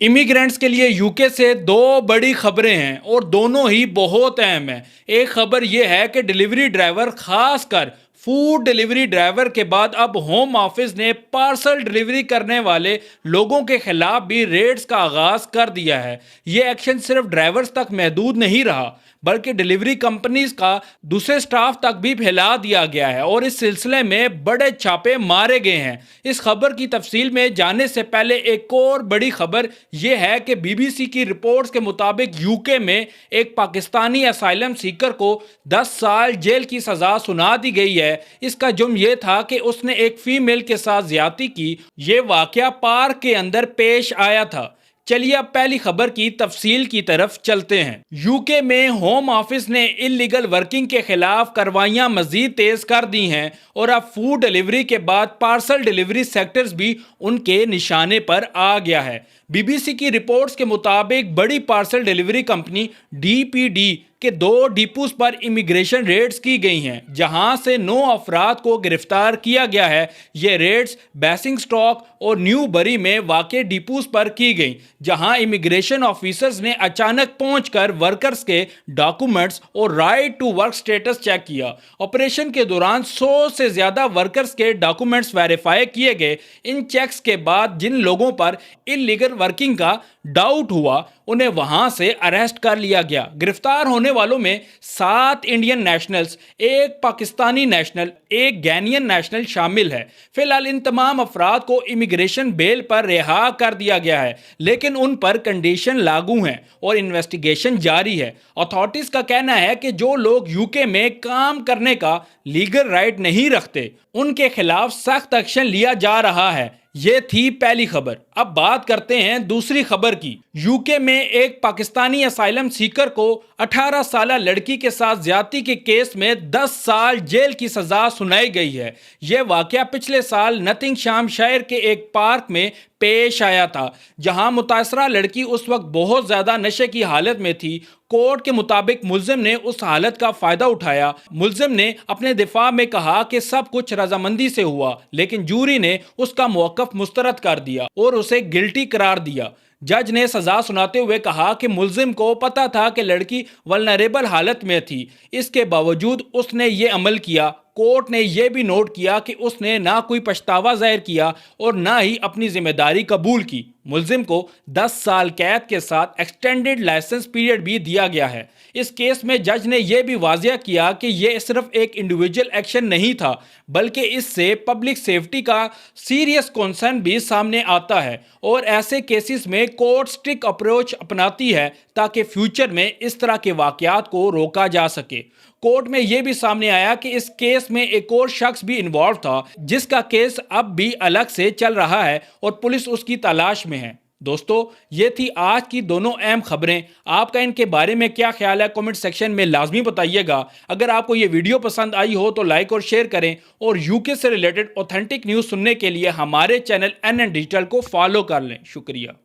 Immigrants के लिए UK से दो बड़ी खबरें हैं और दोनों ही बहुत अहम हैं। एक खबर यह है कि डिलीवरी ड्राइवर, खासकर फूड डिलीवरी ड्राइवर के बाद अब होम ऑफिस ने पार्सल डिलीवरी करने वाले लोगों के खिलाफ भी रेड्स का आगाज कर दिया है। यह एक्शन सिर्फ ड्राइवर्स तक महदूद नहीं रहा, बल्कि डिलीवरी कंपनीज का दूसरे स्टाफ तक भी फैला दिया गया है और इस सिलसिले में बड़े छापे मारे गए हैं। इस खबर की तफसील में जाने से पहले एक और बड़ी खबर यह है कि बीबीसी की रिपोर्ट्स के मुताबिक यूके में एक पाकिस्तानी असाइलम सीकर को 10 साल जेल की सजा सुना दी गई है। इसका जुर्म यह था कि उसने एक फीमेल के साथ ज्यादती की। यह वाकया पार्क के अंदर पेश आया था। चलिए अब पहली खबर की तफसील की तरफ चलते हैं। यूके में होम ऑफिस ने इलीगल वर्किंग के खिलाफ कार्रवाइयां मजीद तेज कर दी हैं और अब फूड डिलीवरी के बाद पार्सल डिलीवरी सेक्टर्स भी उनके निशाने पर आ गया है। बीबीसी की रिपोर्ट्स के मुताबिक बड़ी पार्सल डिलीवरी कंपनी डीपीडी के 2 डिपोज पर इमिग्रेशन रेड्स की गई हैं, जहां से 9 अफराद को गिरफ्तार किया गया है। ये रेड्स बेसिंगस्टॉक और न्यूबरी में वाक़ डिपोज पर की गई, जहां इमिग्रेशन ऑफिसर्स ने अचानक पहुंचकर वर्कर्स के डॉक्यूमेंट्स और right to work status check किया। ऑपरेशन के दौरान 100 से ज्यादा वर्कर्स के डॉक्यूमेंट्स वेरीफाई किए गए। इन चेक्स के बाद जिन लोगों पर इलीगल वर्किंग का डाउट हुआ, उन्हें वहां से अरेस्ट कर लिया गया। गिरफ्तार होने वालों में 7 Indian nationals, 1 Pakistani national, 1 Ghanaian national शामिल है। फिलहाल इन तमाम अफराद को इमिग्रेशन बेल पर रिहा कर दिया गया है, लेकिन उन पर कंडीशन लागू हैं और इन्वेस्टिगेशन जारी है। अथॉरिटीज का कहना है कि जो लोग यूके में काम करने का लीगल राइट नहीं रखते, उनके खिलाफ सख्त एक्शन लिया जा रहा है। ये थी पहली खबर। अब बात करते हैं दूसरी खबर की। यूके में एक पाकिस्तानी असाइलम सीकर को 18 साल लड़की के साथ ज्यादती के केस में 10 साल जेल की सजा सुनाई गई है। यह वाकया पिछले साल नटिंगहैमशायर के एक पार्क में पेश आया था, जहां मुतासरा लड़की उस वक्त बहुत ज्यादा नशे की हालत में थी। कोर्ट के मुताबिक मुल्जिम ने उस हालत का फायदा उठाया। मुल्जिम ने अपने दिफा में कहा कि सब कुछ रजामंदी से हुआ, लेकिन जूरी ने उसका मौक़िफ़ मुस्तरद कर दिया और उसे गिल्टी करार दिया। जज ने सजा सुनाते हुए कहा कि मुल्जिम को पता था कि लड़की वल्नरेबल हालत में थी, इसके बावजूद उसने ये अमल किया। कोर्ट ने यह भी नोट किया कि उसने ना कोई पछतावा जाहिर किया और ना ही अपनी जिम्मेदारी कबूल की। मुल्जिम को 10 साल कैद के साथ एक्सटेंडेड लाइसेंस पीरियड भी दिया गया है। इस केस में जज ने यह भी वाजिया किया कि यह सिर्फ एक इंडिविजुअल एक्शन नहीं था, बल्कि इससे पब्लिक सेफ्टी का सीरियस कंसर्न भी सामने आता है और ऐसे केसेस में कोर्ट स्ट्रिक्ट अप्रोच अपनाती है ताकि फ्यूचर में इस तरह के वाकयात को रोका जा सके। कोर्ट में यह भी सामने आया कि इस केस में एक और शख्स भी इन्वॉल्व था, जिसका केस अब भी अलग से चल रहा है और पुलिस उसकी तलाश में है। दोस्तों, ये थी आज की दोनों अहम खबरें। आपका इनके बारे में क्या ख्याल है, कमेंट सेक्शन में लाजमी बताइएगा। अगर आपको ये वीडियो पसंद आई हो तो लाइक और शेयर करें और यूके से रिलेटेड ऑथेंटिक न्यूज़ सुनने के लिए हमारे चैनल NN डिजिटल को फॉलो कर लें। शुक्रिया।